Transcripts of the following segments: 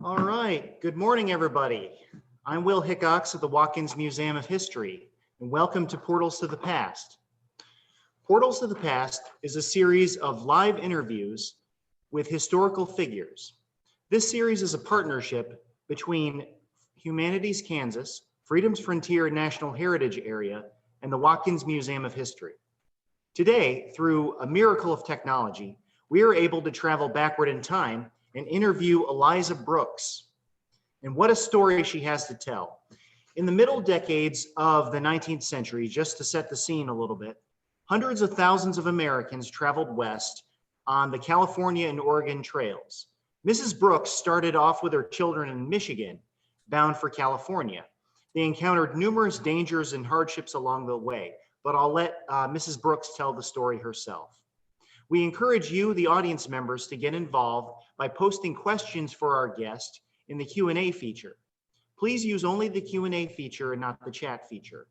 All right, good morning, everybody. I'm Will Hickox of the Watkins Museum of History, and welcome to Portals to the Past. Portals to the Past is a series of live interviews with historical figures. This series is a partnership between Humanities Kansas, Freedom's Frontier National Heritage Area, and the Watkins Museum of History. Today, through a miracle of technology, we are able to travel backward in time and interview Eliza Brooks. And what a story she has to tell. In the middle decades of the 19th century, just to set the scene a little bit, hundreds of thousands of Americans traveled west on the California and Oregon trails. Mrs. Brooks started off with her children in Michigan, bound for California. They encountered numerous dangers and hardships along the way, but I'll let Mrs. Brooks tell the story herself. We encourage you, the audience members, to get involved by posting questions for our guest in the Q&A feature. Please use only the Q&A feature and not the chat feature.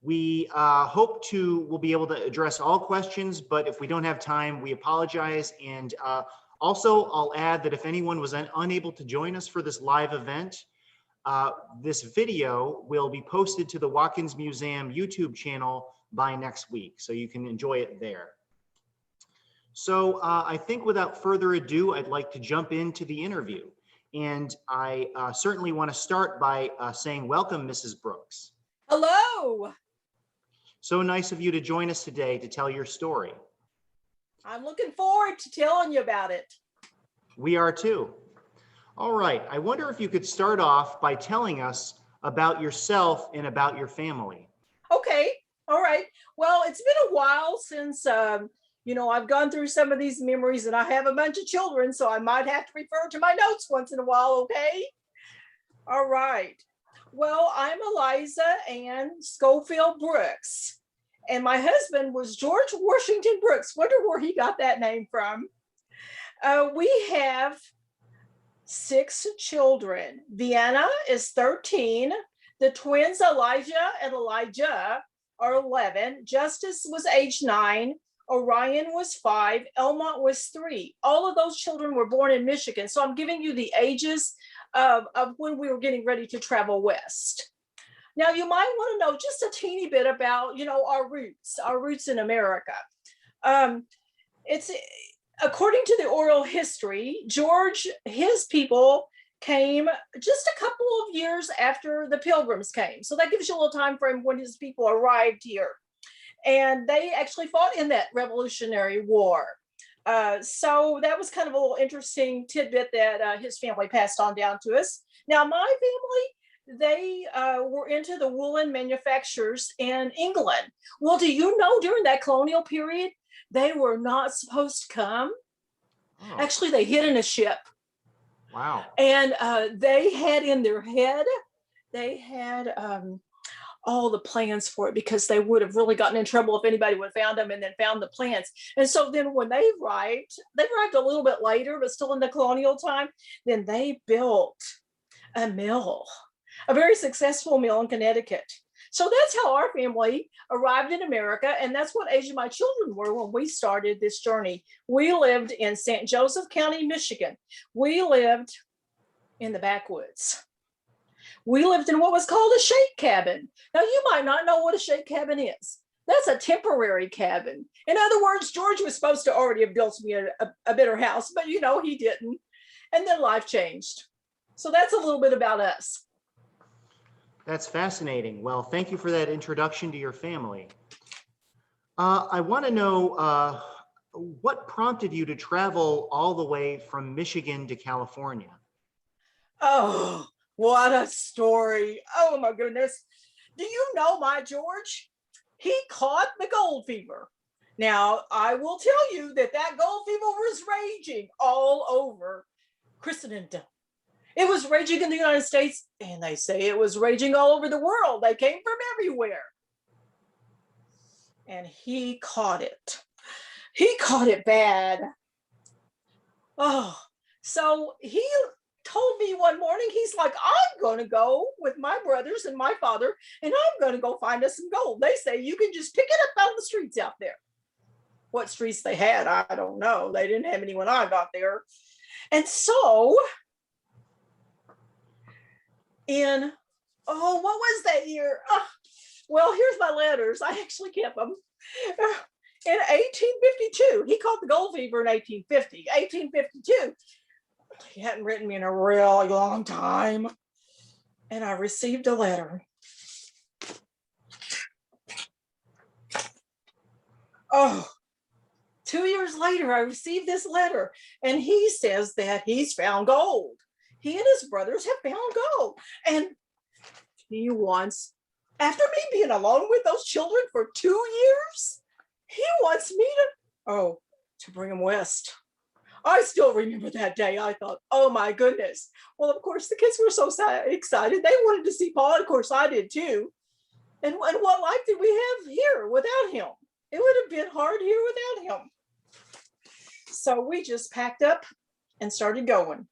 We hope we'll be able to address all questions, but if we don't have time, we apologize. And also, I'll add that if anyone was unable to join us for this live event, this video will be posted to the Watkins Museum YouTube channel by next week, so you can enjoy it there. So I think without further ado, I'd like to jump into the interview. And I certainly want to start by saying welcome, Mrs. Brooks. Hello. So nice of you to join us today to tell your story. I'm looking forward to telling you about it. We are too. All right. I wonder if you could start off by telling us about yourself and about your family. Okay. All right. Well, it's been a while since I've gone through some of these memories, and I have a bunch of children, so I might have to refer to my notes once in a while, okay? All right. Well, I'm Eliza Ann Schofield Brooks, and my husband was George Washington Brooks. Wonder where he got that name from. We have 6 children. Vienna is 13. The twins, Elijah and Elijah, are 11. Justice was age 9. Orion was 5, Elmont was 3. All of those children were born in Michigan. So I'm giving you the ages of when we were getting ready to travel west. Now, you might want to know just a teeny bit about, our roots in America. It's according to the oral history, George, his people came just a couple of years after the Pilgrims came. So that gives you a little time frame when his people arrived here. And they actually fought in that Revolutionary War. So that was kind of a little interesting tidbit that his family passed on down to us. Now, my family, they were into the woolen manufacturers in England. Well, do you know during that colonial period, they were not supposed to come? Oh. Actually, they hid in a ship. Wow. And they had in their head, they had all the plans for it, because they would have really gotten in trouble if anybody would have found them and then found the plans. And so then when they arrived a little bit later, but still in the colonial time, then they built a mill, a very successful mill in Connecticut. So that's how our family arrived in America. And that's what age my children were when we started this journey. We lived in St. Joseph County, Michigan. We lived in the backwoods. We lived in what was called a shake cabin. Now, you might not know what a shake cabin is. That's a temporary cabin. In other words, George was supposed to already have built me a better house, but he didn't. And then life changed. So that's a little bit about us. That's fascinating. Well, thank you for that introduction to your family. I want to know what prompted you to travel all the way from Michigan to California? Oh, what a story. Oh my goodness. Do you know my George? He caught the gold fever. Now, I will tell you that gold fever was raging all over Christendom. It was raging in the United States, and they say it was raging all over the world. They came from everywhere. And he caught it. He caught it bad. Oh, so he told me one morning, he's like, I'm going to go with my brothers and my father, and I'm going to go find us some gold. They say you can just pick it up out of the streets out there. What streets they had, I don't know. They didn't have any when I got there. And so in, oh, what was that year? Well, here's my letters. I actually kept them. In 1852, he caught the gold fever in 1850. 1852, he hadn't written me in a really long time. And I received a letter. Oh, 2 years later, I received this letter, and he says that he's found gold. He and his brothers have found gold. And he wants, after me being alone with those children for 2 years, he wants me to bring them west. I still remember that day. I thought, oh my goodness. Well, of course, the kids were so excited. They wanted to see Paul. Of course, I did too. And what life did we have here without him? It would have been hard here without him. So we just packed up and started going.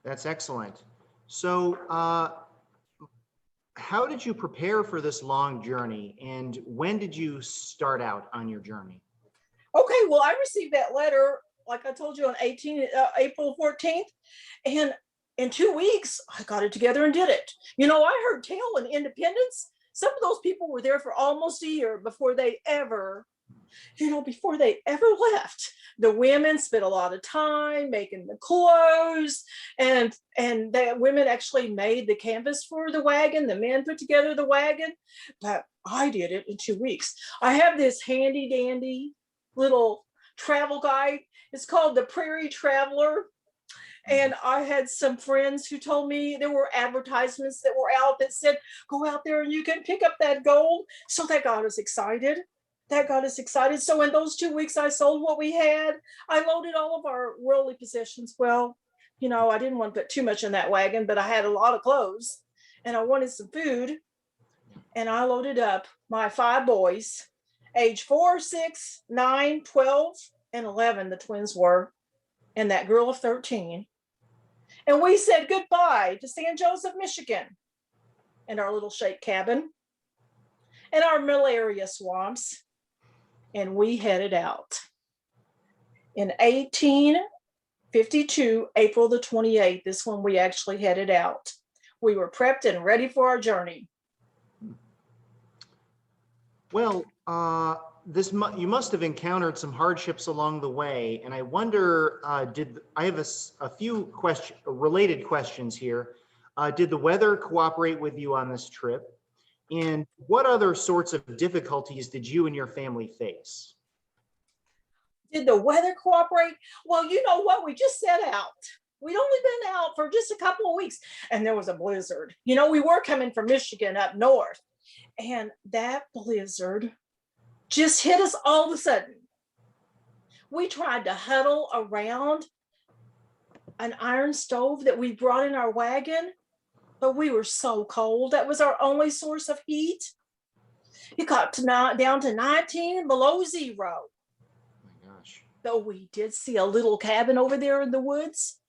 That's excellent. So how did you prepare for this long journey, and when did you start out on your journey? Okay, well, I received that letter, like I told you, on April 14th. And in 2 weeks, I got it together and did it. You know, I heard tale in Independence. Some of those people were there for almost a year before they ever left. The women spent a lot of time making the clothes, and the women actually made the canvas for the wagon. The men put together the wagon, but I did it in 2 weeks. I have this handy dandy little travel guide. It's called the Prairie Traveler. And I had some friends who told me there were advertisements that were out that said, go out there and you can pick up that gold. So that got us excited. So in those 2 weeks, I sold what we had. I loaded all of our worldly possessions. Well, you know, I didn't want to put too much in that wagon, but I had a lot of clothes and I wanted some food. And I loaded up my 5 boys, age 4, 6, 9, 12, and 11, the twins were, and that girl of 13. And we said goodbye to San Joseph, Michigan, and our little shake cabin, and our malaria swamps, and we headed out. In 1852, April the 28th, is when we actually headed out. We were prepped and ready for our journey. Well, you must have encountered some hardships along the way, and I wonder, I have a few related questions here. Did the weather cooperate with you on this trip? And what other sorts of difficulties did you and your family face? Did the weather cooperate? Well, you know what? We just set out. We'd only been out for just a couple of weeks, and there was a blizzard. You know, we were coming from Michigan up north, and that blizzard just hit us all of a sudden. We tried to huddle around an iron stove that we brought in our wagon, but we were so cold. That was our only source of heat. It got down to 19 below zero. Oh my gosh. Though we did see a little cabin over there in the woods,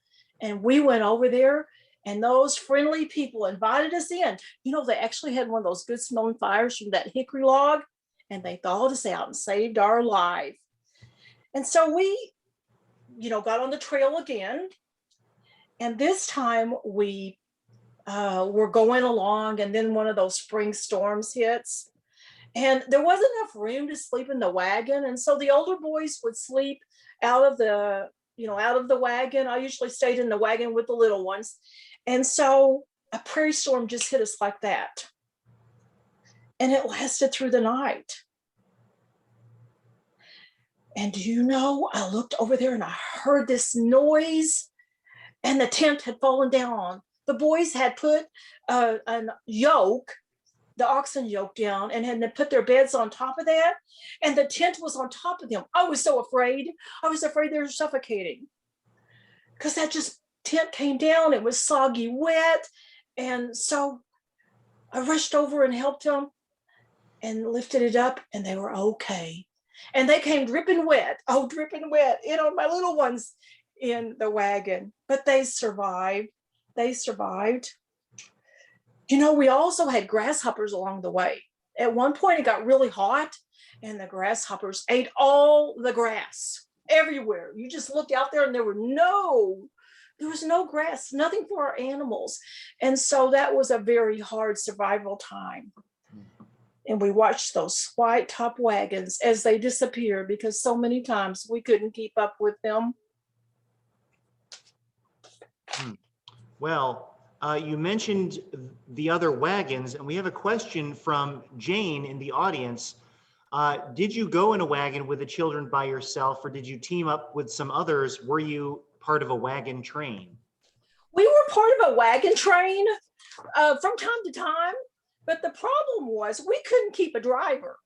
and we went over there, and those friendly people invited us in. You know, they actually had one of those good smelling fires from that hickory log, and they thawed us out and saved our life. And so we, got on the trail again. And this time we were going along, and then one of those spring storms hits. And there wasn't enough room to sleep in the wagon. And so the older boys would sleep out of the wagon. I usually stayed in the wagon with the little ones. And so a prairie storm just hit us like that. And it lasted through the night. And I looked over there and I heard this noise, and the tent had fallen down. The boys had put an yoke, the oxen yoke down, and had put their beds on top of that. And the tent was on top of them. I was so afraid. I was afraid they were suffocating, because that tent came down. It was soggy wet. And so I rushed over and helped them and lifted it up, and they were okay. And they came dripping wet, my little ones in the wagon, but they survived. We also had grasshoppers along the way. At one point it got really hot, and the grasshoppers ate all the grass everywhere. You just looked out there and there were no There was no grass, nothing for our animals. And so that was a very hard survival time. And we watched those white top wagons as they disappeared because so many times we couldn't keep up with them. Well, you mentioned the other wagons, and we have a question from Jane in the audience. Did you go in a wagon with the children by yourself, or did you team up with some others? Were you part of a wagon train? We were part of a wagon train from time to time, but the problem was we couldn't keep a driver.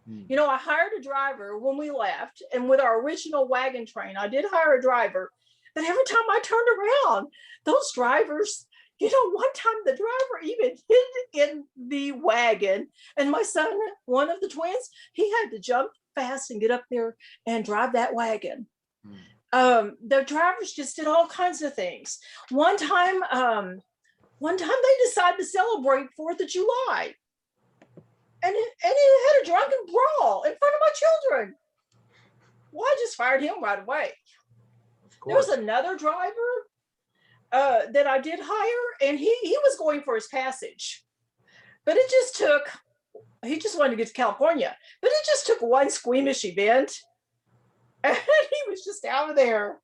You know, I hired a driver when we left, and with our original wagon train, I did hire a driver. But every time I turned around, those drivers, you know, one time the driver even hid in the wagon, and my son, one of the twins, he had to jump fast and get up there and drive that wagon. The drivers just did all kinds of things. One time they decided to celebrate 4th of July, and it had a drunken brawl in front of my children. Well, I just fired him right away. There was another driver that I did hire, and he was going for his passage, but he just wanted to get to California, but it just took one squeamish event, and he was just out of there.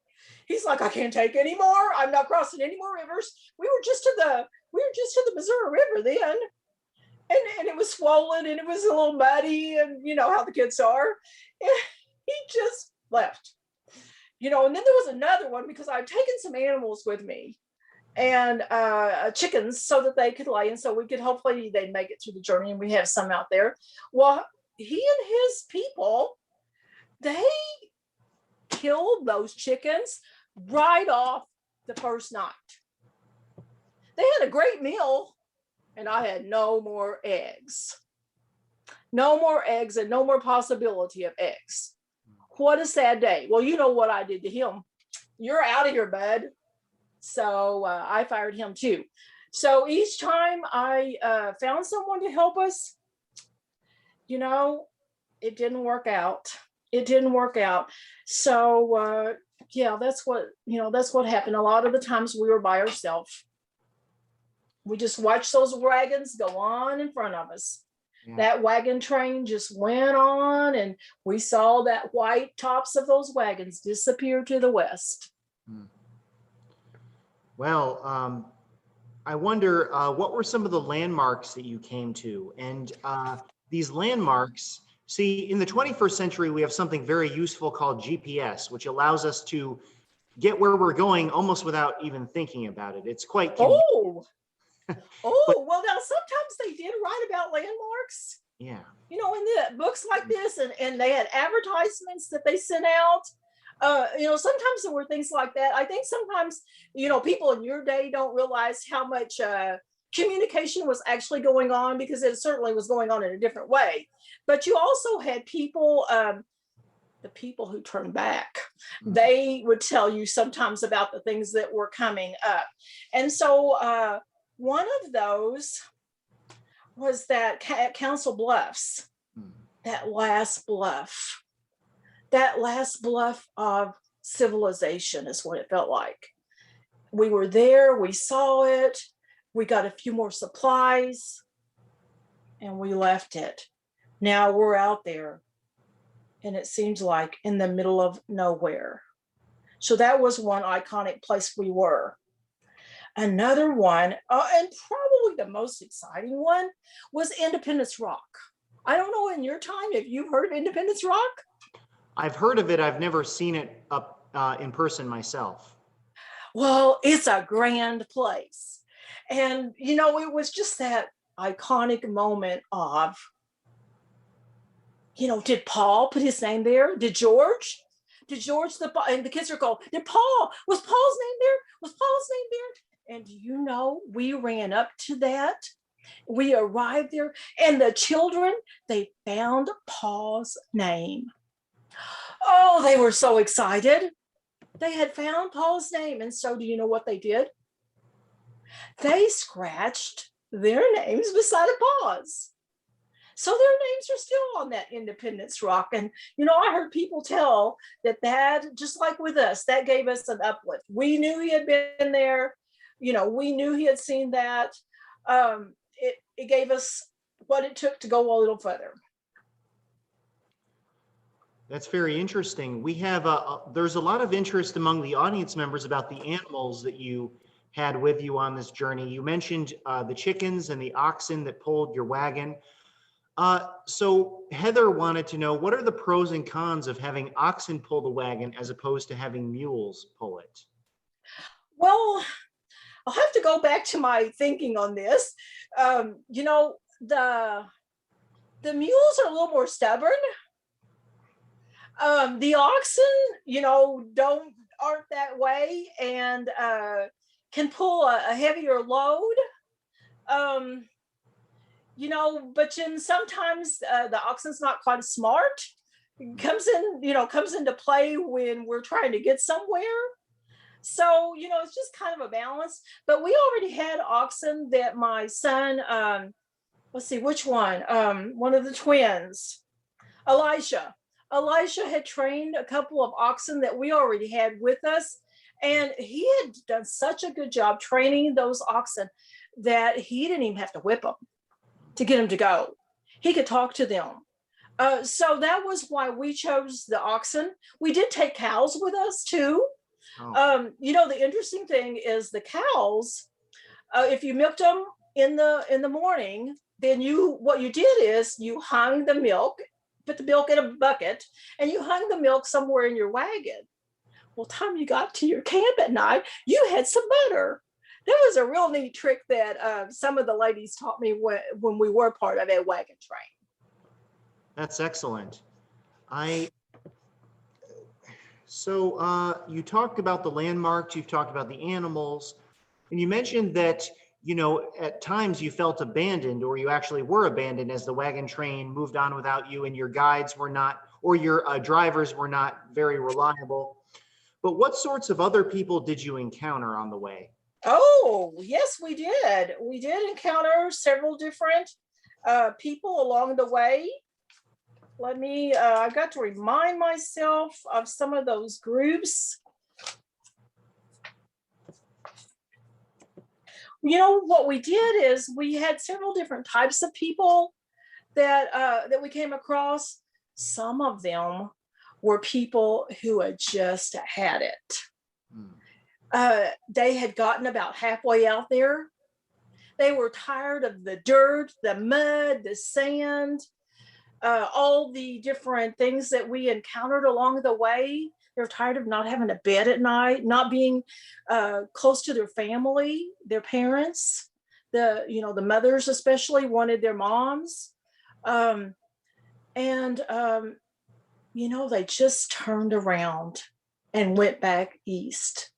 He's like, I can't take any more. I'm not crossing any more rivers. We were just to the Missouri River then, and it was swollen and it was a little muddy, and you know how the kids are. And he just left. You know, and then there was another one because I'd taken some animals with me and chickens so that they could lay, and so we could hopefully they'd make it through the journey, and we have some out there. Well, he and his people, they killed those chickens right off the first night. They had a great meal, and I had no more eggs. No more eggs and no more possibility of eggs. What a sad day. Well, you know what I did to him. You're out of here, bud. So I fired him too. So each time I found someone to help us, you know, it didn't work out. It didn't work out. So yeah, that's what happened. A lot of the times we were by ourselves. We just watched those wagons go on in front of us. Yeah. That wagon train just went on, and we saw that white tops of those wagons disappear to the west. Well, I wonder, what were some of the landmarks that you came to? And these landmarks, see, in the 21st century, we have something very useful called GPS, which allows us to get where we're going almost without even thinking about it. It's quite convenient. Well, now sometimes they did write about landmarks. Yeah. You know, in the books like this, and they had advertisements that they sent out. You know, sometimes there were things like that. I think sometimes, you know, people in your day don't realize how much communication was actually going on, because it certainly was going on in a different way. But you also had people, the people who turned back, they would tell you sometimes about the things that were coming up. And so one of those was that at Council Bluffs, that last bluff of civilization is what it felt like. We were there, we saw it, we got a few more supplies, and we left it. Now we're out there, and it seems like in the middle of nowhere. So that was one iconic place we were. Another one, and probably the most exciting one, was Independence Rock. I don't know in your time if you've heard of Independence Rock. I've heard of it. I've never seen it up in person myself. Well, it's a grand place. And, you know, it was just that iconic moment of, you know, did Paul put his name there? Did George? And the kids are going, was Paul's name there? Was Paul's name there? And do you know, we ran up to that. We arrived there, and the children, they found Paul's name. Oh, they were so excited. They had found Paul's name. And so do you know what they did? They scratched their names beside a Paul's. So their names are still on that Independence Rock. And, I heard people tell that, just like with us, that gave us an uplift. We knew he had been there. We knew he had seen that. It gave us what it took to go a little further. That's very interesting. We have there's a lot of interest among the audience members about the animals that you had with you on this journey. You mentioned the chickens and the oxen that pulled your wagon. So Heather wanted to know, what are the pros and cons of having oxen pull the wagon as opposed to having mules pull it? Well, I'll have to go back to my thinking on this. The mules are a little more stubborn. The oxen, aren't that way, and can pull a heavier load. But then sometimes the oxen's not quite as smart. It comes into play when we're trying to get somewhere. So, it's just kind of a balance. But we already had oxen that my son, let's see, which one? One of the twins, Elijah had trained a couple of oxen that we already had with us. And he had done such a good job training those oxen that he didn't even have to whip them to get them to go. He could talk to them. So that was why we chose the oxen. We did take cows with us too. Oh. The interesting thing is the cows, if you milked them in the morning, then what you did is you hung the milk, put the milk in a bucket, and you hung the milk somewhere in your wagon. Well, time you got to your camp at night, you had some butter. That was a real neat trick that some of the ladies taught me when we were part of a wagon train. That's excellent. So you talked about the landmarks, you've talked about the animals, and you mentioned that, at times you felt abandoned, or you actually were abandoned as the wagon train moved on without you and your guides were not, or your drivers were not very reliable. But what sorts of other people did you encounter on the way? Oh, yes, we did. We did encounter several different people along the way. I got to remind myself of some of those groups. What we did is we had several different types of people that we came across. Some of them were people who had just had it. They had gotten about halfway out there. They were tired of the dirt, the mud, the sand, all the different things that we encountered along the way. They're tired of not having a bed at night, not being close to their family, their parents. The mothers especially wanted their moms. They just turned around and went back east.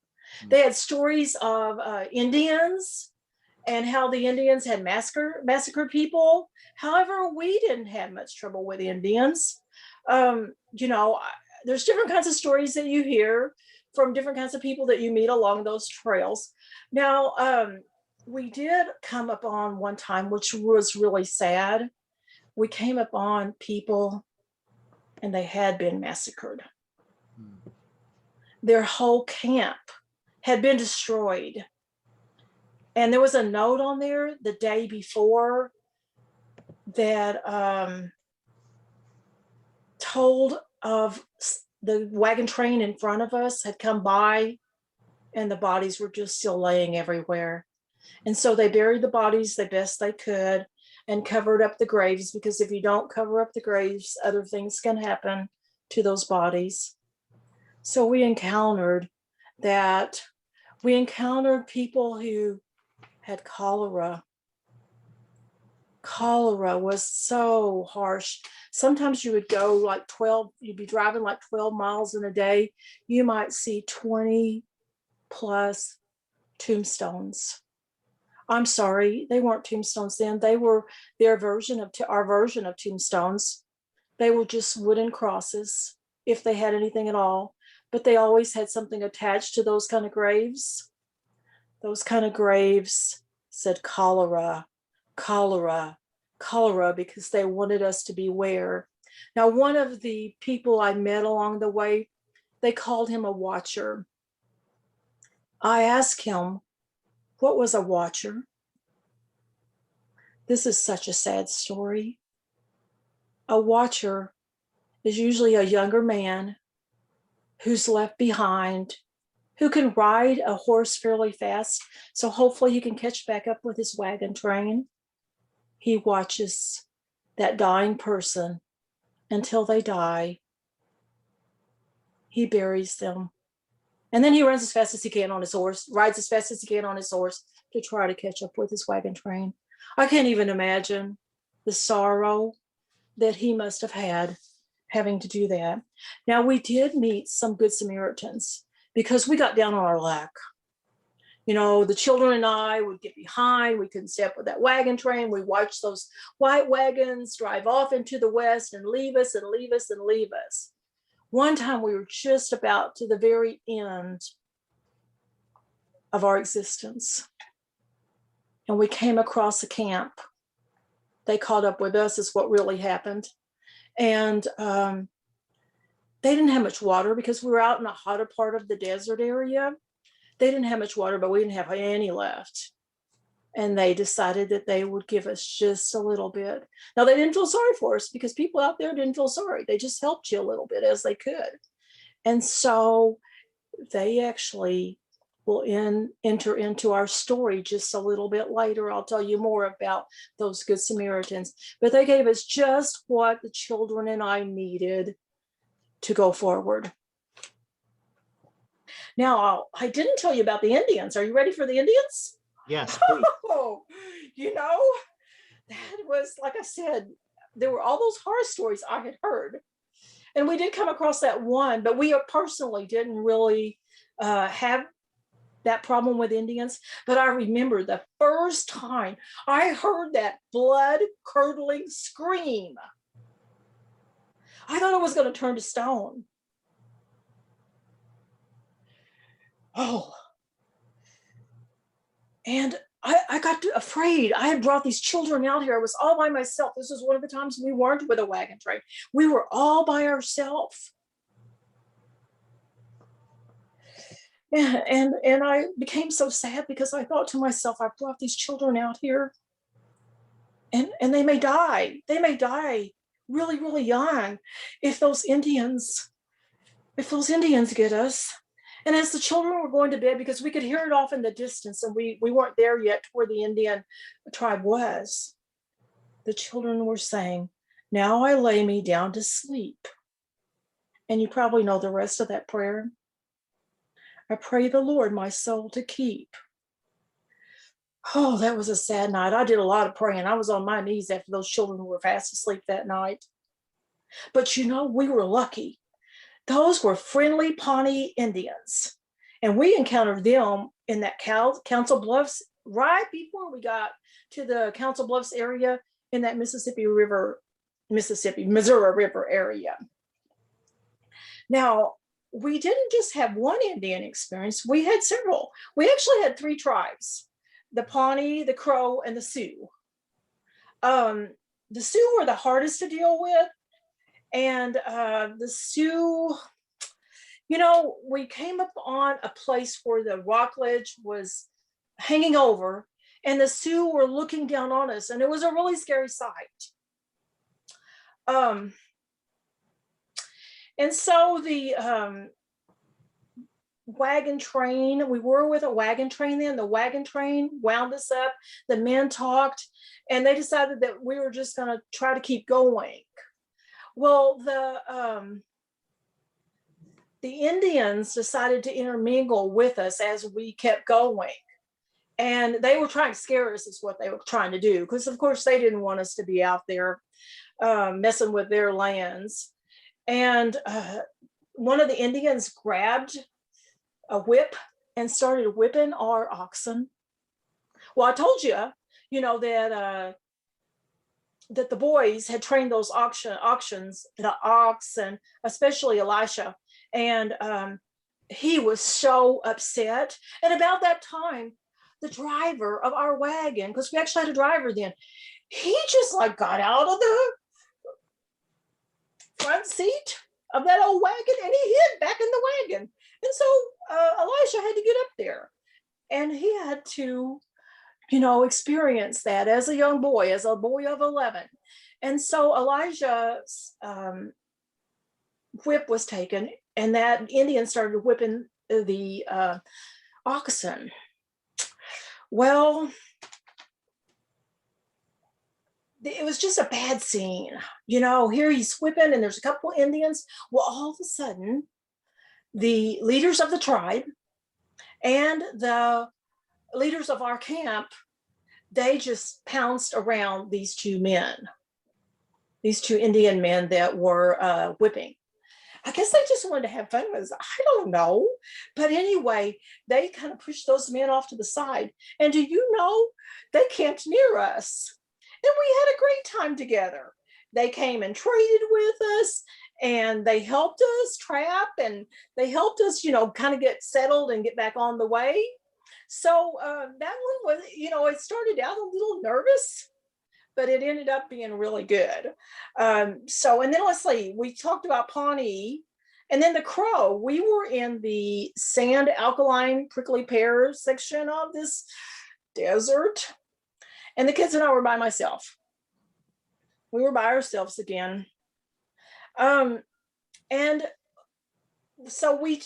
They had stories of Indians and how the Indians had massacred people. However, we didn't have much trouble with Indians. There's different kinds of stories that you hear from different kinds of people that you meet along those trails. Now, we did come upon one time, which was really sad. We came upon people and they had been massacred. Their whole camp had been destroyed. And there was a note on there the day before that told of the wagon train in front of us had come by and the bodies were just still laying everywhere. And so they buried the bodies the best they could and covered up the graves, because if you don't cover up the graves, other things can happen to those bodies. So we encountered people who had cholera. Cholera was so harsh. Sometimes you would go you'd be driving like 12 miles in a day. You might see 20 plus tombstones. I'm sorry, they weren't tombstones then. They were our version of tombstones. They were just wooden crosses, if they had anything at all. But they always had something attached to those kind of graves. Those kind of graves said cholera, cholera, cholera because they wanted us to beware. Now, one of the people I met along the way, they called him a watcher. I asked him, what was a watcher? This is such a sad story. A watcher is usually a younger man who's left behind, who can ride a horse fairly fast, so hopefully he can catch back up with his wagon train. He watches that dying person until they die. He buries them. And then he runs as fast as he can on his horse, rides as fast as he can on his horse to try to catch up with his wagon train. I can't even imagine the sorrow that he must have had having to do that. Now, we did meet some good Samaritans because we got down on our luck. You know, the children and I would get behind. We couldn't stay up with that wagon train. We watched those white wagons drive off into the west and leave us and leave us and leave us. One time we were just about to the very end of our existence, and we came across a camp. They caught up with us, is what really happened. And they didn't have much water because we were out in a hotter part of the desert area. They didn't have much water, but we didn't have any left. And they decided that they would give us just a little bit. Now, they didn't feel sorry for us because people out there didn't feel sorry. They just helped you a little bit as they could. And so they actually will enter into our story just a little bit later. I'll tell you more about those Good Samaritans. But they gave us just what the children and I needed to go forward. Now, I didn't tell you about the Indians. Are you ready for the Indians? Yes, please. Oh, you know, that was, like I said, there were all those horror stories I had heard. And we did come across that one, but we personally didn't really have that problem with Indians. But I remember the first time I heard that blood-curdling scream, I thought I was going to turn to stone. Oh. And I got afraid. I had brought these children out here. I was all by myself. This was one of the times we weren't with a wagon train. We were all by ourselves. And I became so sad because I thought to myself, I brought these children out here and they may die. They may die really, really young if those Indians get us. And as the children were going to bed, because we could hear it off in the distance and we weren't there yet to where the Indian tribe was, the children were saying, "Now I lay me down to sleep." And you probably know the rest of that prayer. "I pray the Lord my soul to keep." Oh, that was a sad night. I did a lot of praying. I was on my knees after those children were fast asleep that night. But you know, we were lucky. Those were friendly Pawnee Indians. And we encountered them in that Council Bluffs right before we got to the Council Bluffs area in that Missouri River area. Now, we didn't just have one Indian experience, we had several. We actually had 3 tribes: the Pawnee, the Crow, and the Sioux. The Sioux were the hardest to deal with. And the Sioux, you know, we came up on a place where the rock ledge was hanging over and the Sioux were looking down on us, and it was a really scary sight. And so the wagon train, we were with a wagon train then. The wagon train wound us up. The men talked, and they decided that we were just going to try to keep going. Well, the Indians decided to intermingle with us as we kept going. And they were trying to scare us, is what they were trying to do. Because, of course, they didn't want us to be out there messing with their lands. And one of the Indians grabbed a whip and started whipping our oxen. Well, I told you, you know, that the boys had trained those auctions, the ox, and especially Elisha. And he was so upset. And about that time, the driver of our wagon, because we actually had a driver then, he just like got out of the front seat of that old wagon and he hid back in the wagon. And so Elisha had to get up there and he had to, experience that as a young boy, as a boy of 11. And so Elijah's whip was taken and that Indian started whipping the oxen. Well, it was just a bad scene. Here he's whipping and there's a couple Indians. Well, all of a sudden, the leaders of the tribe and the leaders of our camp, they just pounced around these two Indian men that were whipping. I guess they just wanted to have fun with us. I don't know. But anyway, they kind of pushed those men off to the side. And do you know, they camped near us. And we had a great time together. They came and traded with us and they helped us trap and they helped us, kind of get settled and get back on the way. So that one was, it started out a little nervous, but it ended up being really good. And then let's see, we talked about Pawnee and then the Crow. We were in the sand alkaline prickly pear section of this desert. And the kids and I were by myself. We were by ourselves again. And so we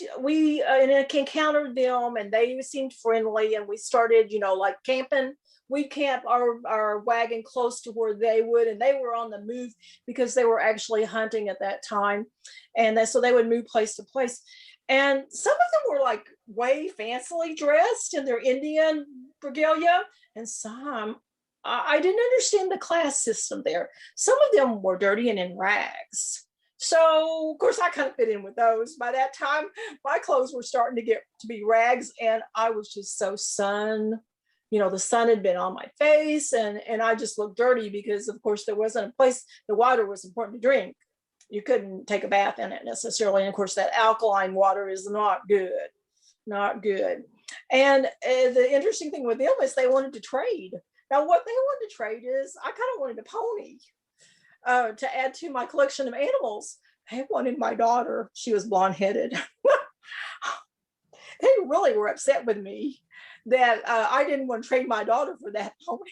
encountered them and they seemed friendly and we started, like camping. We camped our wagon close to where they would, and they were on the move because they were actually hunting at that time. And so they would move place to place. And some of them were like way fancily dressed in their Indian regalia, and some I didn't understand the class system there. Some of them were dirty and in rags. So, of course, I kind of fit in with those. By that time, my clothes were starting to get to be rags, and I was just so the sun had been on my face, and I just looked dirty because, of course, there wasn't a place, the water was important to drink. You couldn't take a bath in it necessarily. And, of course, that alkaline water is not good. And the interesting thing with them is they wanted to trade. Now, what they wanted to trade is, I kind of wanted a pony to add to my collection of animals. They wanted my daughter. She was blonde-headed. They really were upset with me that I didn't want to trade my daughter for that pony.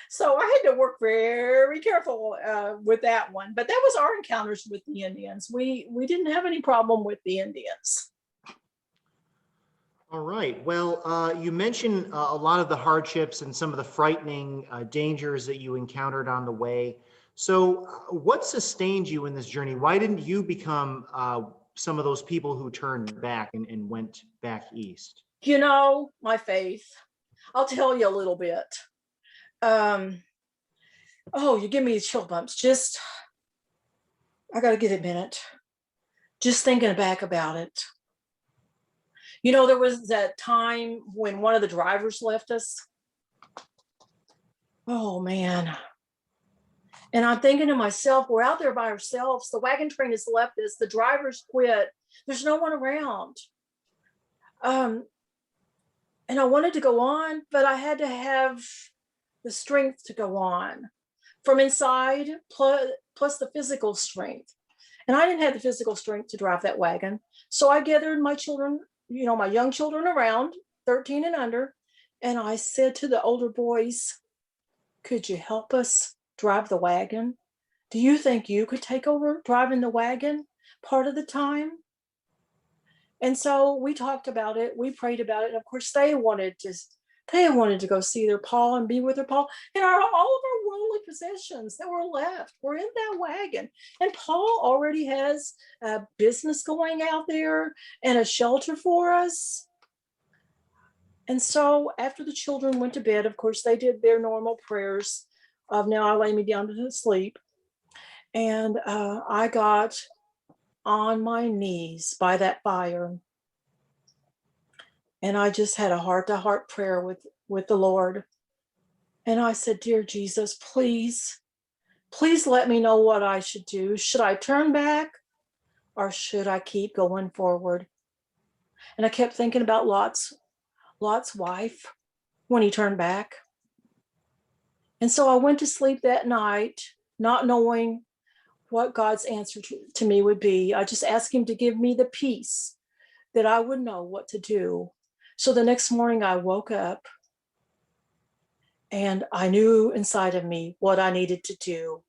So I had to work very careful with that one. But that was our encounters with the Indians. We didn't have any problem with the Indians. All right. Well, you mentioned a lot of the hardships and some of the frightening dangers that you encountered on the way. So what sustained you in this journey? Why didn't you become some of those people who turned back and went back east? My faith. I'll tell you a little bit. You give me chill bumps. I got to get a minute. Just thinking back about it. There was that time when one of the drivers left us. Oh, man. And I'm thinking to myself, we're out there by ourselves. The wagon train has left us. The drivers quit. There's no one around. And I wanted to go on, but I had to have the strength to go on from inside, plus the physical strength. And I didn't have the physical strength to drive that wagon. So I gathered my children, my young children around, 13 and under, and I said to the older boys, could you help us drive the wagon? Do you think you could take over driving the wagon part of the time? And so we talked about it, we prayed about it, and of course they wanted to go see their pa and be with their pa. And all of our worldly possessions that were left were in that wagon. And Paul already has a business going out there and a shelter for us. And so after the children went to bed, of course, they did their normal prayers of now I lay me down to sleep. And I got on my knees by that fire. And I just had a heart-to-heart prayer with the Lord. And I said, dear Jesus, please let me know what I should do. Should I turn back or should I keep going forward? And I kept thinking about Lot's wife. when he turned back. And so I went to sleep that night, not knowing what God's answer to me would be. I just asked him to give me the peace that I would know what to do. So the next morning I woke up and I knew inside of me what I needed to do.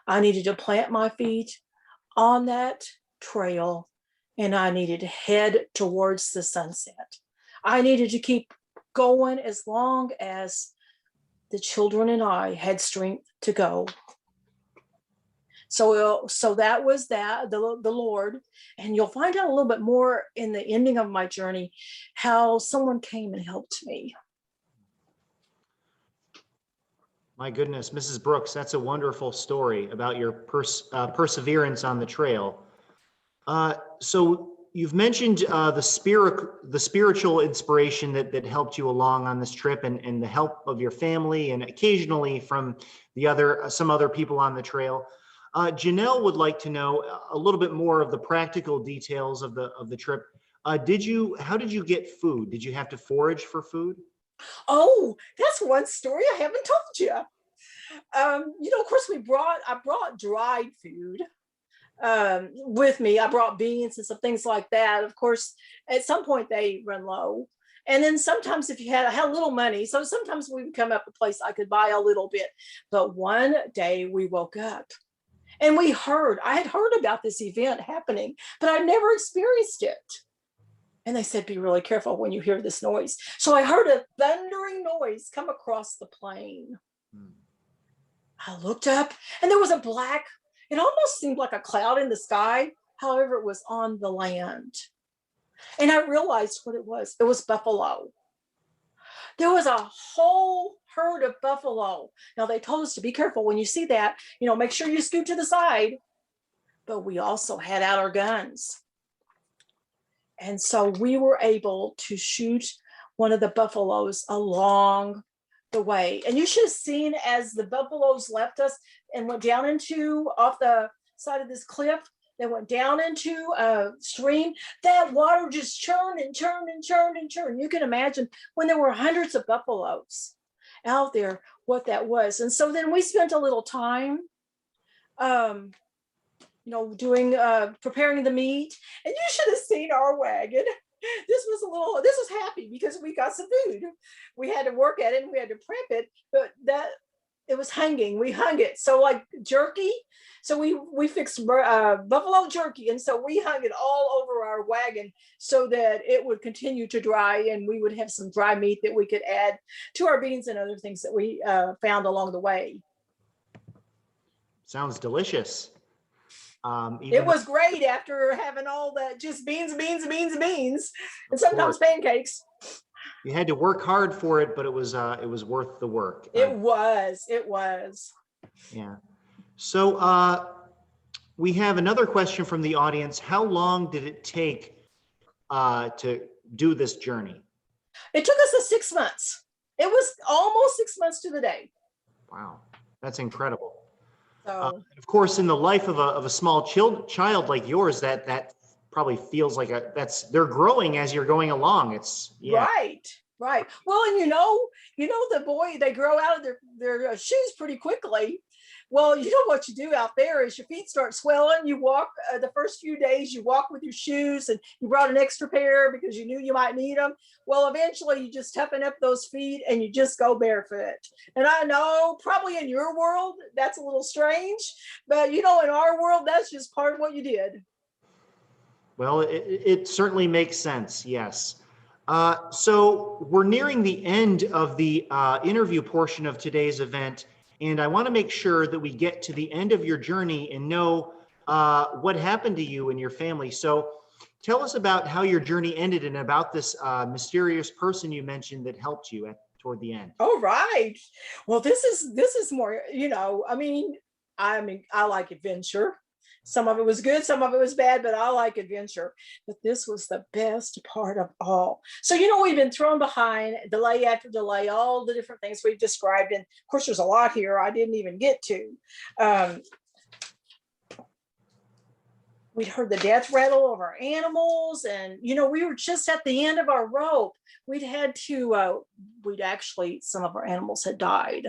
I needed to plant my feet on that trail and I needed to head towards the sunset. I needed to keep going as long as the children and I had strength to go. So that was that, the Lord. And you'll find out a little bit more in the ending of my journey, how someone came and helped me. My goodness, Mrs. Brooks, that's a wonderful story about your perseverance on the trail. So you've mentioned the spiritual inspiration that helped you along on this trip, and the help of your family, and occasionally from some other people on the trail. Janelle would like to know a little bit more of the practical details of the trip. How did you get food? Did you have to forage for food? Oh, that's one story I haven't told you. Of course, I brought dried food with me. I brought beans and some things like that. Of course, at some point they run low. And then sometimes if I had a little money, so sometimes we would come up a place I could buy a little bit. But one day we woke up and I had heard about this event happening, but I'd never experienced it. And they said, be really careful when you hear this noise. So I heard a thundering noise come across the plain. I looked up and there was it almost seemed like a cloud in the sky. However, it was on the land. And I realized what it was. It was buffalo. There was a whole herd of buffalo. Now they told us to be careful when you see that, make sure you scoot to the side. But we also had out our guns. And so we were able to shoot one of the buffaloes along the way. And you should have seen as the buffaloes left us and went down off the side of this cliff, they went down into a stream. That water just churned and churned and churned and churned. You can imagine when there were hundreds of buffaloes out there, what that was. And so then we spent a little time doing preparing the meat. And you should have seen our wagon. This was happy because we got some food. We had to work at it and we had to prep it, but it was hanging. We hung it. So like jerky. So we fixed buffalo jerky. And so we hung it all over our wagon so that it would continue to dry and we would have some dry meat that we could add to our beans and other things that we found along the way. Sounds delicious. It was great after having all that, just beans, and sometimes pancakes. You had to work hard for it, but it was worth the work. It was. Yeah. So we have another question from the audience. How long did it take to do this journey? It took us 6 months. It was almost 6 months to the day. Wow, that's incredible. So, of course, in the life of a small child like yours, that probably feels like they're growing as you're going along. It's right. Well, and the boy, they grow out of their shoes pretty quickly. Well, what you do out there is your feet start swelling. You walk the first few days, you walk with your shoes and you brought an extra pair because you knew you might need them. Well, eventually you just toughen up those feet and you just go barefoot. And I know probably in your world, that's a little strange, but in our world, that's just part of what you did. Well, it certainly makes sense. Yes. So we're nearing the end of the interview portion of today's event. And I want to make sure that we get to the end of your journey and know what happened to you and your family. So tell us about how your journey ended and about this mysterious person you mentioned that helped you toward the end. Oh, right. Well, this is more, I like adventure. Some of it was good, some of it was bad, but I like adventure. But this was the best part of all. So, we've been thrown behind delay after delay, all the different things we've described. And of course, there's a lot here I didn't even get to. we'd heard the death rattle of our animals, and we were just at the end of our rope. We'd had to some of our animals had died,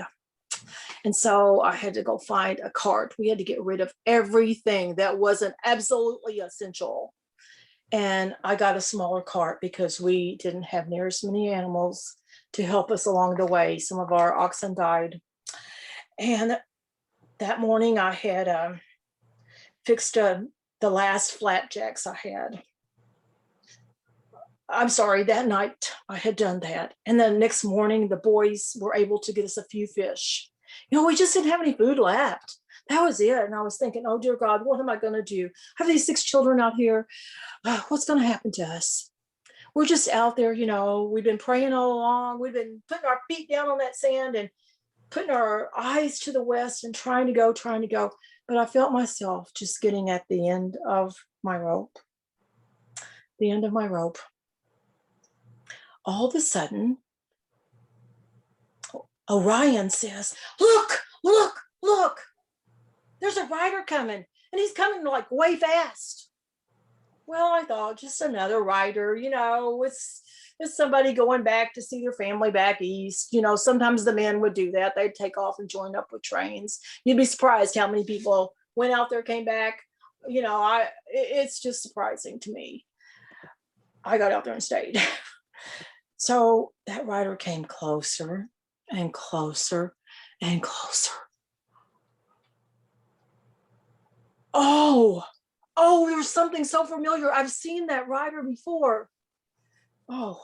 and so I had to go find a cart. We had to get rid of everything that wasn't absolutely essential, and I got a smaller cart because we didn't have near as many animals to help us along the way. Some of our oxen died, and that morning I had fixed the last flapjacks I had. I'm sorry, that night I had done that. And then next morning, the boys were able to get us a few fish. We just didn't have any food left. That was it. And I was thinking, oh, dear God, what am I going to do? I have these 6 children out here. What's going to happen to us? We're just out there, we've been praying all along. We've been putting our feet down on that sand and putting our eyes to the west and trying to go. But I felt myself just getting at the end of my rope. All of a sudden, Orion says, look, there's a rider coming, and he's coming like way fast. Well, I thought just another rider, it's somebody going back to see their family back east. Sometimes the men would do that. They'd take off and join up with trains. You'd be surprised how many people went out there, came back. It's just surprising to me. I got out there and stayed. So that rider came closer and closer and closer. Oh, there's something so familiar. I've seen that rider before. Oh,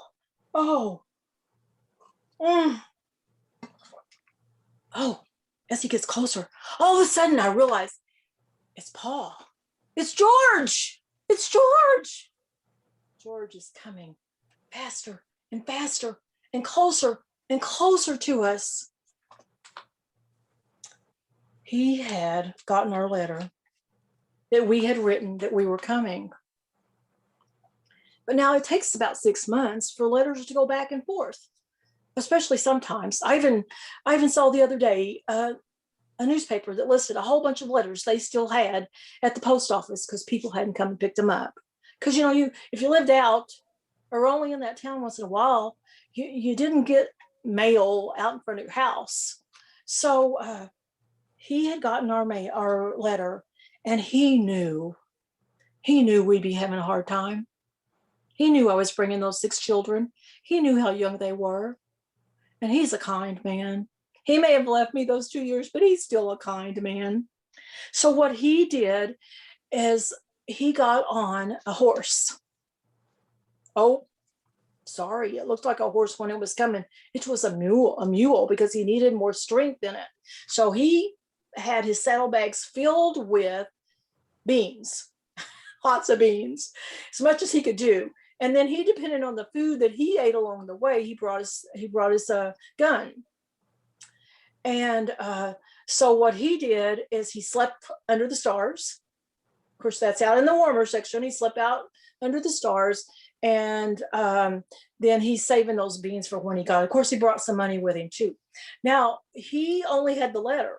as he gets closer, all of a sudden I realize it's Paul. It's George. George is coming faster and faster and closer to us. He had gotten our letter that we had written that we were coming. But now it takes about 6 months for letters to go back and forth, especially sometimes. I even saw the other day a newspaper that listed a whole bunch of letters they still had at the post office because people hadn't come and picked them up. Because if you lived out or only in that town once in a while, you didn't get mail out in front of your house. So he had gotten our letter, and he knew we'd be having a hard time. He knew I was bringing those 6 children. He knew how young they were, and he's a kind man. He may have left me those 2 years, but he's still a kind man. So what he did is he got on a horse. Oh, sorry, it looked like a horse when it was coming. It was a mule because he needed more strength in it. So he had his saddlebags filled with beans, lots of beans, as much as he could do. And then he depended on the food that he ate along the way. He brought his gun. And so what he did is he slept under the stars. Of course, that's out in the warmer section. He slept out under the stars. And then he's saving those beans for when he got. Of course, he brought some money with him too. Now, he only had the letter,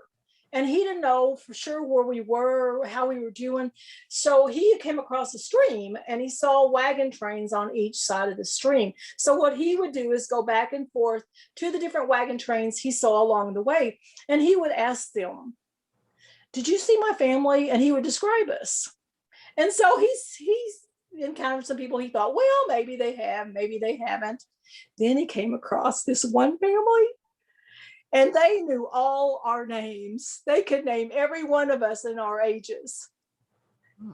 and he didn't know for sure where we were, how we were doing. So he came across a stream, and he saw wagon trains on each side of the stream. So what he would do is go back and forth to the different wagon trains he saw along the way, and he would ask them, "Did you see my family?" And he would describe us. And so he's encountered some people. He thought, well, maybe they have, maybe they haven't. Then he came across this one family, and they knew all our names. They could name every one of us in our ages.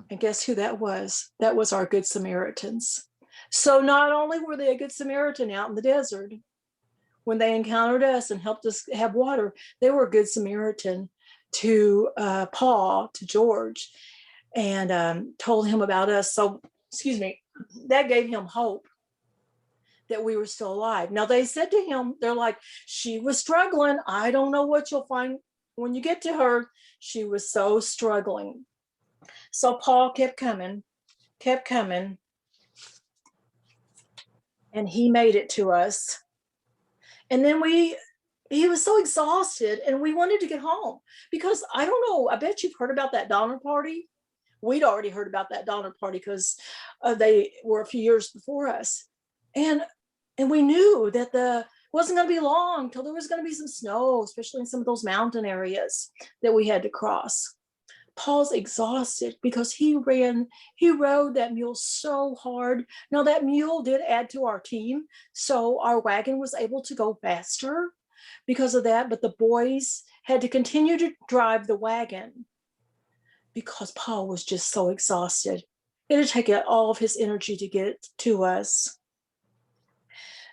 And guess who that was? That was our Good Samaritans. So not only were they a Good Samaritan out in the desert, when they encountered us and helped us have water, they were a Good Samaritan to Paul, to George, and told him about us. So, that gave him hope that we were still alive. Now, they said to him, they're like, she was struggling. I don't know what you'll find when you get to her. She was so struggling. So Paul kept coming, and he made it to us. And then he was so exhausted, and we wanted to get home because I don't know, I bet you've heard about that Donner Party we'd already heard about that Donner Party because they were a few years before us. And we knew that the wasn't going to be long till there was going to be some snow, especially in some of those mountain areas that we had to cross. Paul's exhausted because he rode that mule so hard. Now that mule did add to our team, so our wagon was able to go faster because of that, but the boys had to continue to drive the wagon because Paul was just so exhausted. It had taken all of his energy to get to us.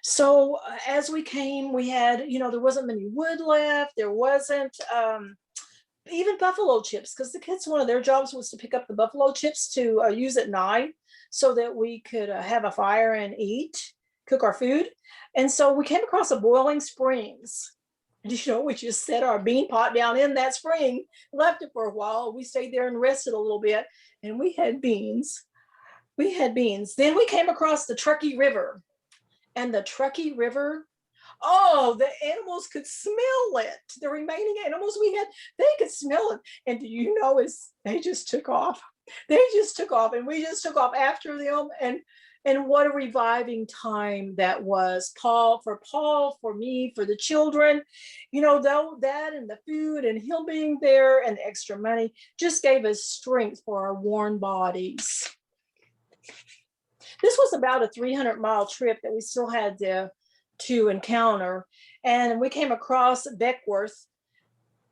So as we came, we had, there wasn't many wood left. There wasn't even buffalo chips, because the kids, one of their jobs was to pick up the buffalo chips to use at night so that we could have a fire and cook our food. And so we came across a boiling springs. And we just set our bean pot down in that spring, left it for a while. We stayed there and rested a little bit, and we had beans. Then we came across the Truckee River. And the Truckee River, the animals could smell it. The remaining animals we had, they could smell it. And do you know, they just took off. And we just took off after them. And what a reviving time that was. Paul, for me, for the children, though that and the food and him being there and the extra money just gave us strength for our worn bodies. This was about a 300-mile trip that we still had to encounter. And we came across Beckworth,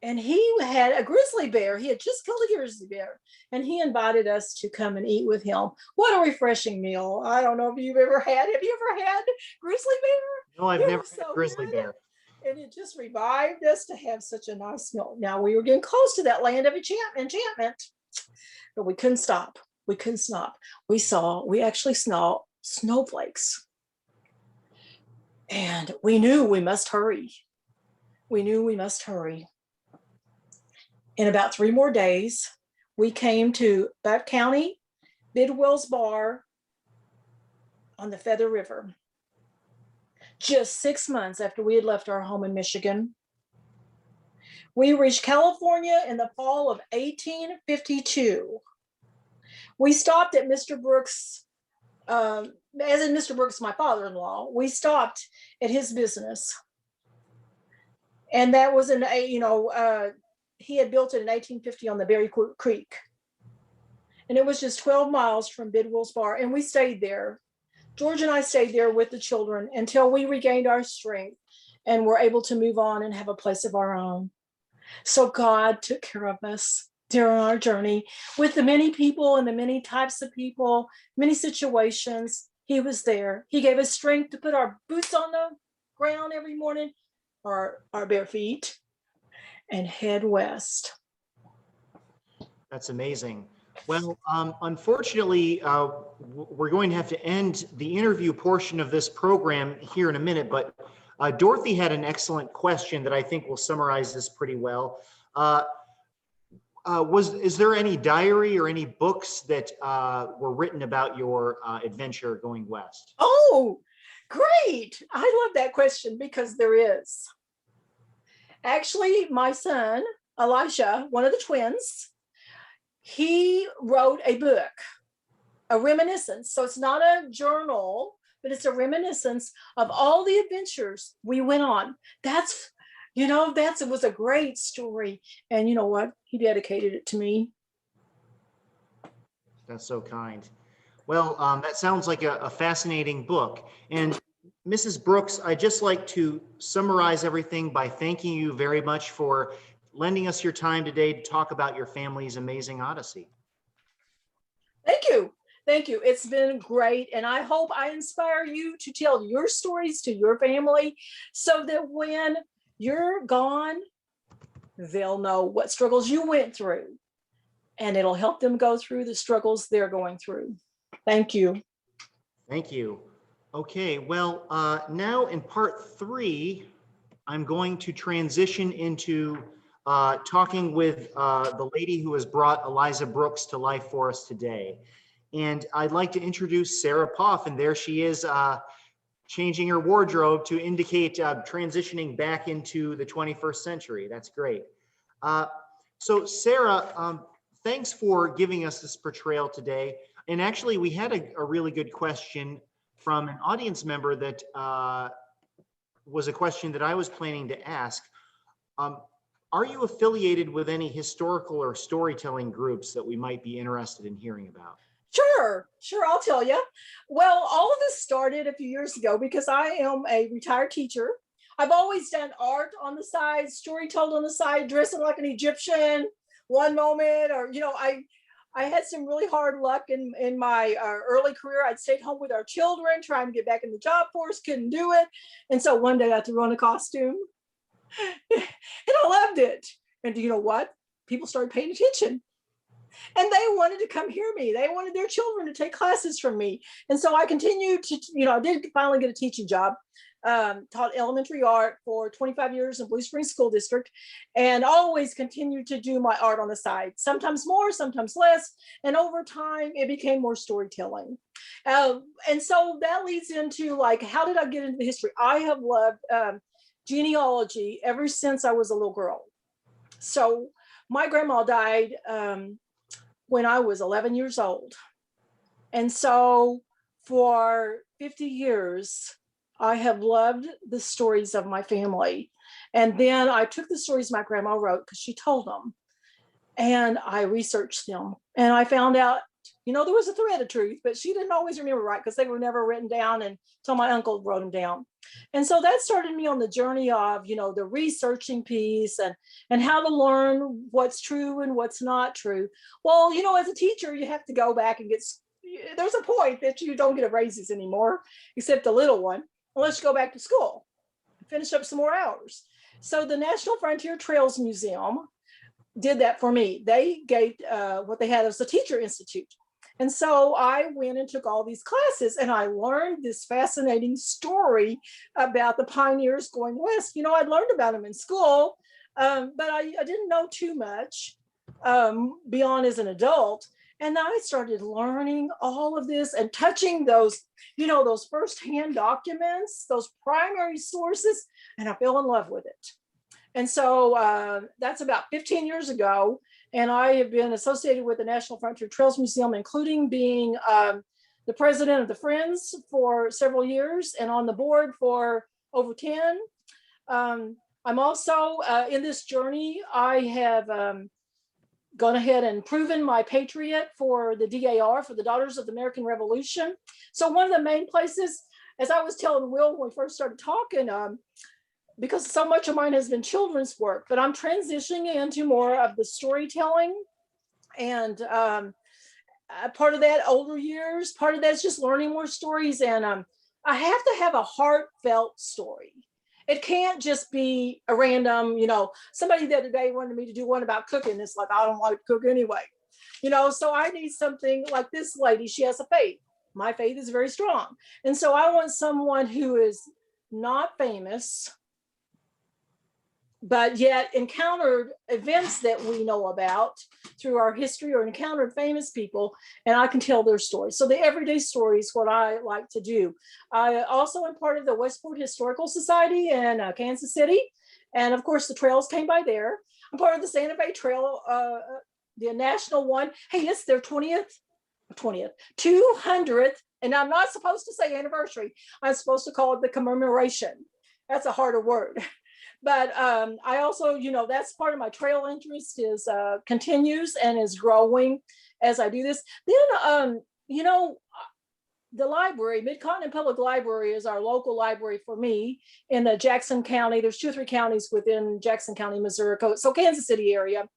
and he had a grizzly bear. He had just killed a grizzly bear, and he invited us to come and eat with him. What a refreshing meal. I don't know if you've ever had. Have you ever had grizzly bear? No, I've never had grizzly bear. And it just revived us to have such a nice meal. Now, we were getting close to that land of enchantment, but we couldn't stop. We actually saw snowflakes. And we knew we must hurry. In about 3 more days, we came to Butte County, Bidwell's Bar on the Feather River. Just 6 months after we had left our home in Michigan. We reached California in the fall of 1852. We stopped at Mr. Brooks, as in Mr. Brooks, my father-in-law. We stopped at his business. And that was he had built it in 1850 on the Berry Creek. And it was just 12 miles from Bidwell's Bar. And we stayed there. George and I stayed there with the children until we regained our strength and were able to move on and have a place of our own. So God took care of us during our journey with the many people and the many types of people, many situations. He was there. He gave us strength to put our boots on the ground every morning, our bare feet, and head west. That's amazing. Well, unfortunately, we're going to have to end the interview portion of this program here in a minute, but Dorothy had an excellent question that I think will summarize this pretty well. Is there any diary or any books that were written about your adventure going west? Oh, great. I love that question because there is. Actually, my son, Elijah, one of the twins, he wrote a book, a reminiscence. So it's not a journal, but it's a reminiscence of all the adventures we went on. It was a great story. And you know what? He dedicated it to me. That's so kind. Well, that sounds like a fascinating book. And Mrs. Brooks, I'd just like to summarize everything by thanking you very much for lending us your time today to talk about your family's amazing odyssey. Thank you. It's been great. And I hope I inspire you to tell your stories to your family so that when you're gone, they'll know what struggles you went through, and it'll help them go through the struggles they're going through. Thank you. Thank you. Okay, well, now in part 3, I'm going to transition into talking with the lady who has brought Eliza Brooks to life for us today. And I'd like to introduce Sarah Poff, and there she is changing her wardrobe to indicate transitioning back into the 21st century. That's great. So Sarah, thanks for giving us this portrayal today. And actually, we had a really good question from an audience member that was a question that I was planning to ask. Are you affiliated with any historical or storytelling groups that we might be interested in hearing about? Sure, I'll tell you. Well, all of this started a few years ago because I am a retired teacher. I've always done art on the side, story told on the side, dressing like an Egyptian one moment, or, I had some really hard luck in my early career. I'd stayed home with our children, trying to get back in the job force, couldn't do it. And so one day I threw on a costume and I loved it. And do you know what? People started paying attention. And they wanted to come hear me. They wanted their children to take classes from me. And so I continued to, I did finally get a teaching job, taught elementary art for 25 years in Blue Springs School District, and always continued to do my art on the side, sometimes more, sometimes less. And over time, it became more storytelling. And so that leads into like, how did I get into the history? I have loved genealogy ever since I was a little girl. So my grandma died when I was 11 years old. And so for 50 years, I have loved the stories of my family. And then I took the stories my grandma wrote because she told them, and I researched them. And I found out, there was a thread of truth, but she didn't always remember right because they were never written down until my uncle wrote them down. And so that started me on the journey of, the researching piece and how to learn what's true and what's not true. Well, as a teacher, you have to go back and there's a point that you don't get raises anymore, except a little one, unless you go back to school, finish up some more hours. So the National Frontier Trails Museum did that for me. They gave what they had as a teacher institute. And so I went and took all these classes and I learned this fascinating story about the pioneers going west. I'd learned about them in school, but I didn't know too much beyond as an adult. And I started learning all of this and touching those, those firsthand documents, those primary sources, and I fell in love with it. And so that's about 15 years ago. And I have been associated with the National Frontier Trails Museum, including being the president of the Friends for several years and on the board for over 10. I'm also in this journey. I have gone ahead and proven my patriot for the DAR, for the Daughters of the American Revolution. So one of the main places, as I was telling Will when we first started talking, because so much of mine has been children's work, but I'm transitioning into more of the storytelling. And part of that, older years, part of that's just learning more stories. And I have to have a heartfelt story. It can't just be a random, somebody the other day wanted me to do one about cooking. It's like, I don't like to cook anyway. So I need something like this lady. She has a faith. My faith is very strong. And so I want someone who is not famous, but yet encountered events that we know about through our history or encountered famous people, and I can tell their stories. So the everyday story is what I like to do. I also am part of the Westport Historical Society in Kansas City. And of course, the trails came by there. I'm part of the Santa Fe Trail, the national one. Hey, it's their 200th, and I'm not supposed to say anniversary. I'm supposed to call it the commemoration. That's a harder word. But I also, that's part of my trail interest is continues and is growing as I do this. Then, the library, Mid-Continent Public Library is our local library for me in Jackson County. There's 2 or 3 counties within Jackson County, Missouri, so Kansas City area.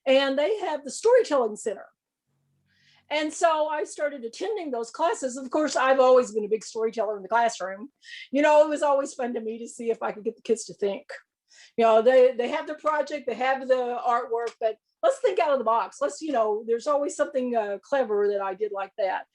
And they have the Storytelling Center. And so I started attending those classes. Of course, I've always been a big storyteller in the classroom. It was always fun to me to see if I could get the kids to think. They have the project, they have the artwork, but let's think out of the box. There's always something clever that I did like that.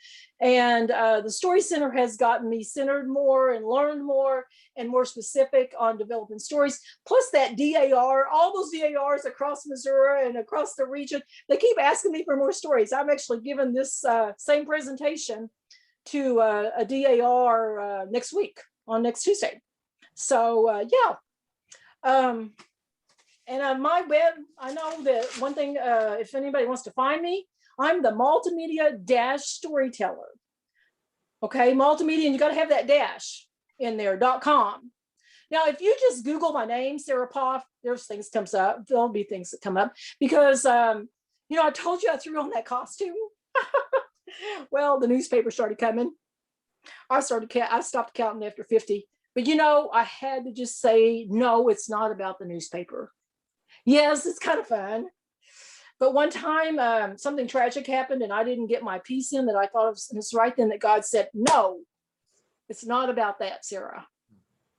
And the Story Center has gotten me centered more and learned more and more specific on developing stories. Plus that DAR, all those DARs across Missouri and across the region, they keep asking me for more stories. I'm actually giving this same presentation to a DAR next week on next Tuesday. So yeah. And my web, I know that one thing, if anybody wants to find me, I'm the multimedia dash storyteller. Okay, multimedia, and you got to have that dash in there, .com. Now, if you just Google my name, Sarah Poff, there's things comes up. There'll be things that come up because, I told you I threw on that costume. Well, the newspaper started coming. I stopped counting after 50. But, I had to just say, no, it's not about the newspaper. Yes, it's kind of fun. But one time something tragic happened and I didn't get my piece in that I thought was right then that God said, no, it's not about that, Sarah.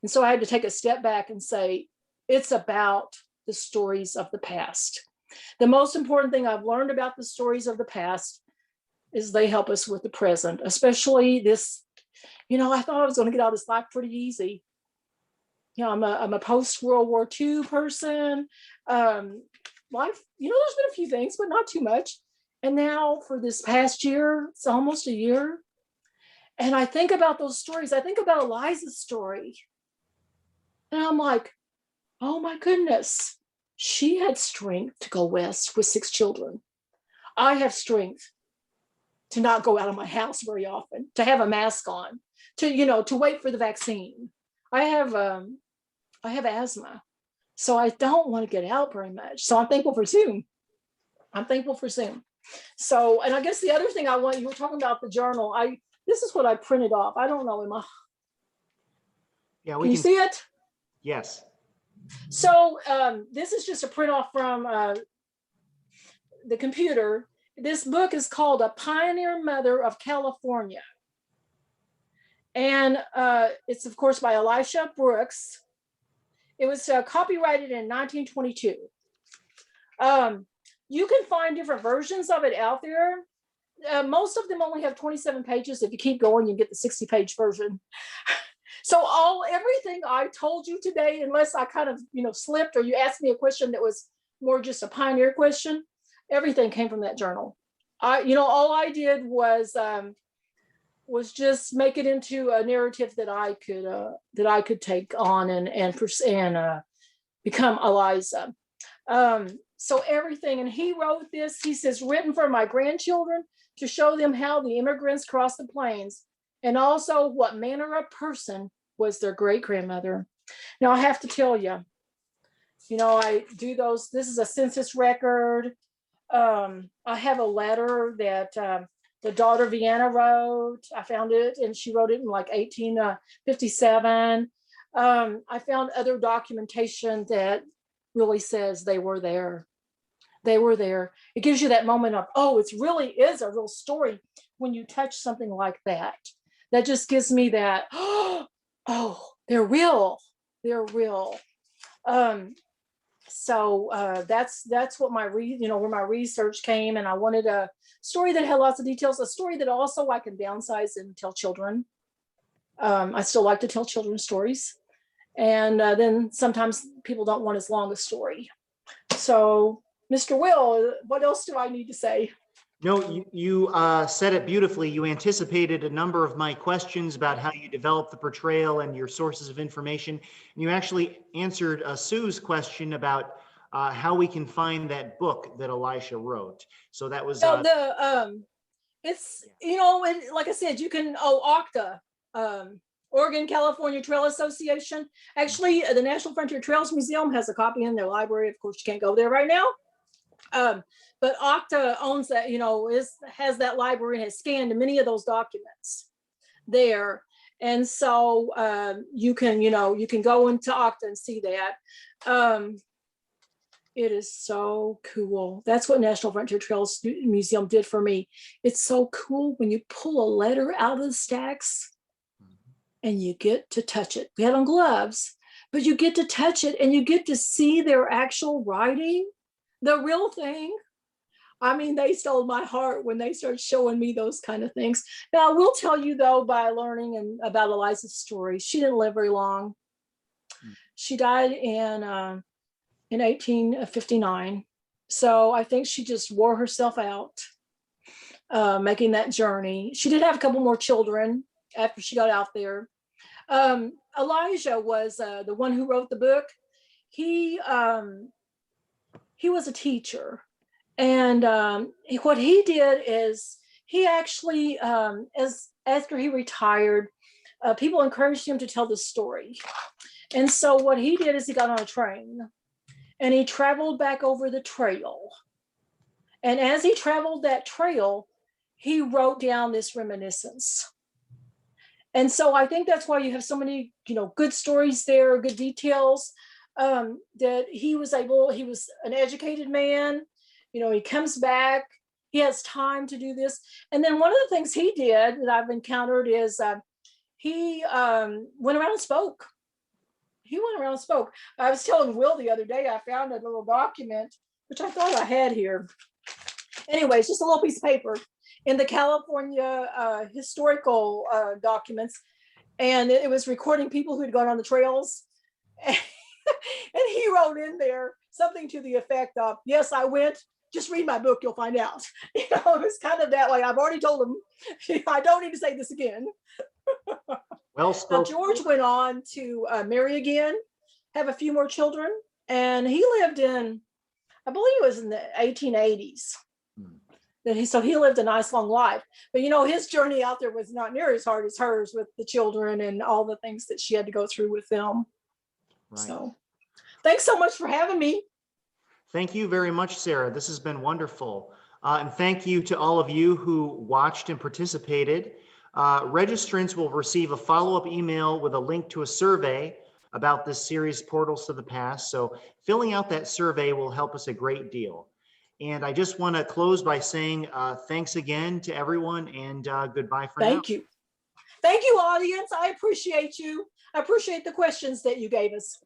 And so I had to take a step back and say, it's about the stories of the past. The most important thing I've learned about the stories of the past is they help us with the present, especially this, I thought I was going to get out of this life pretty easy. I'm a post-World War II person. Life, there's been a few things, but not too much. And now for this past year, it's almost a year. And I think about those stories. I think about Eliza's story. And I'm like, oh my goodness, she had strength to go west with 6 children. I have strength to not go out of my house very often, to have a mask on, to wait for the vaccine. I have asthma, so I don't want to get out very much. So I'm thankful for Zoom. So, and I guess the other thing you were talking about the journal. This is what I printed off. I don't know, can you see it? Yes. So this is just a print off from the computer. This book is called A Pioneer Mother of California. And it's, of course, by Eliza Brooks. It was copyrighted in 1922. You can find different versions of it out there. Most of them only have 27 pages. If you keep going, you get the 60-page version. So everything I told you today, unless I kind of, slipped or you asked me a question that was more just a pioneer question, everything came from that journal. All I did was just make it into a narrative that I could take on and become Eliza. So everything, and he wrote this. He says, written for my grandchildren to show them how the immigrants crossed the plains, and also what manner of person was their great grandmother. Now I have to tell you, I do those. This is a census record. I have a letter that the daughter Vienna wrote. I found it, and she wrote it in like 1857. I found other documentation that really says they were there. They were there. It gives you that moment of, oh, it really is a real story when you touch something like that. That just gives me that, oh, they're real. They're real. So that's what where my research came, and I wanted a story that had lots of details, a story that also I can downsize and tell children. I still like to tell children's stories, and then sometimes people don't want as long a story. So, Mr. Will, what else do I need to say? No, you said it beautifully. You anticipated a number of my questions about how you develop the portrayal and your sources of information. And you actually answered Sue's question about how we can find that book that Elisha wrote. So that was it's, and like I said, you can, OCTA, Oregon California Trail Association. Actually, the National Frontier Trails Museum has a copy in their library. Of course, you can't go there right now. But OCTA owns that, has that library and has scanned many of those documents there. And so you can go into OCTA and see that. It is so cool. That's what National Frontier Trails Museum did for me. It's so cool when you pull a letter out of the stacks and you get to touch it. We had on gloves, but you get to touch it and you get to see their actual writing, the real thing. I mean, they stole my heart when they started showing me those kind of things. Now, I will tell you, though, by learning about Eliza's story, she didn't live very long. She died in 1859. So I think she just wore herself out making that journey. She did have a couple more children after she got out there. Elijah was the one who wrote the book. He he was a teacher. And what he did is he actually, as after he retired, people encouraged him to tell the story. And so what he did is he got on a train and he traveled back over the trail. And as he traveled that trail, he wrote down this reminiscence. And so I think that's why you have so many, good stories there, good details, that he was an educated man. He comes back, he has time to do this. And then one of the things he did that I've encountered is he went around and spoke. I was telling Will the other day, I found a little document, which I thought I had here. Anyways, just a little piece of paper in the California historical documents. And it was recording people who had gone on the trails. And he wrote in there something to the effect of, yes, I went. Just read my book, you'll find out. It was kind of that way. I've already told him, I don't need to say this again. Well spoken. Now, George went on to marry again, have a few more children, and he lived in, I believe it was in the 1880s. So he lived a nice long life. But his journey out there was not near as hard as hers with the children and all the things that she had to go through with them. Right. So thanks so much for having me. Thank you very much, Sarah. This has been wonderful. And thank you to all of you who watched and participated. Registrants will receive a follow-up email with a link to a survey about this series, Portals to the Past. So filling out that survey will help us a great deal. And I just want to close by saying thanks again to everyone, and goodbye for now. Thank you. Thank you, audience. I appreciate you. I appreciate the questions that you gave us.